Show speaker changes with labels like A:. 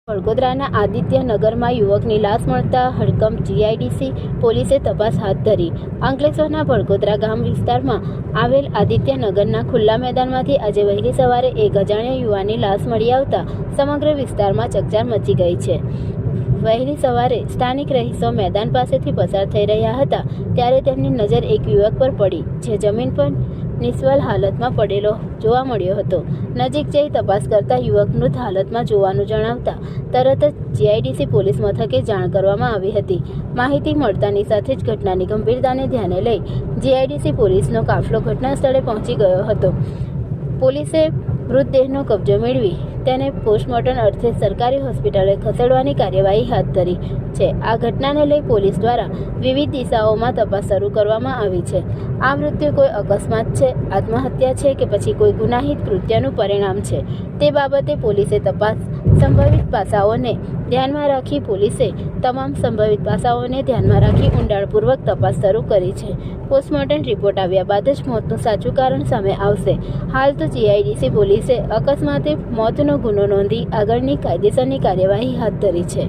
A: વડોદરાના આદિત્યનગરમાં યુવકની લાશ મળતા હડકંપ જીઆઈડીસી પોલીસે તપાસ હાથ ધરી। અંકલેશ્વરના વડોદરા ગામ વિસ્તારમાં આવેલ આદિત્યનગરના ખુલ્લા મેદાનમાંથી આજે વહેલી સવારે એક અજાણ્યા યુવાનની લાશ મળી આવતા સમગ્ર વિસ્તારમાં ચકચાર મચી ગઈ છે। વહેલી સવારે સ્થાનિક રહીશો મેદાન પાસેથી પસાર થઈ રહ્યા હતા ત્યારે તેમની નજર એક યુવક પર પડી, જે જમીન પર નિસ્વલ હાલતમાં પડેલો જોવા મળ્યો હતો। નજીક જઈ તપાસ કરતા યુવક મૃત હાલતમાં જોવાનું જણાવતા તરત જ જીઆઈડીસી પોલીસ મથકે જાણ કરવામાં આવી હતી। માહિતી મળતાની સાથે જ ઘટનાની ગંભીરતાને ધ્યાને લઈ જીઆઈડીસી પોલીસનો કાફલો ઘટના સ્થળે પહોંચી ગયો હતો। પોલીસે મૃતદેહનો કબજો મેળવી તેને પોસ્ટમોર્ટમ અર્થે સરકારી હોસ્પિટલે ખસેડવાની કાર્યવાહી હાથ ધરી છે। આ ઘટનાને લઈ પોલીસ દ્વારા વિવિધ દિશાઓમાં તપાસ શરૂ કરવામાં આવી છે। આ મૃત્યુ કોઈ અકસ્માત છે, આત્મહત્યા છે કે પછી કોઈ ગુનાહિત કૃત્યનું પરિણામ છે, તે બાબતે પોલીસે તપાસ સંભવિત પાસાઓને ધ્યાનમાં રાખી ઊંડાણપૂર્વક તપાસ શરૂ કરી છે। પોસ્ટમોર્ટમ રિપોર્ટ આવ્યા બાદ જ મોતનું સાચું કારણ સામે આવશે। હાલ તો જીઆઈડીસી પોલીસે અકસ્માતે મોતનો ગુનો નોંધી આગળની કાયદેસરની કાર્યવાહી હાથ ધરી છે।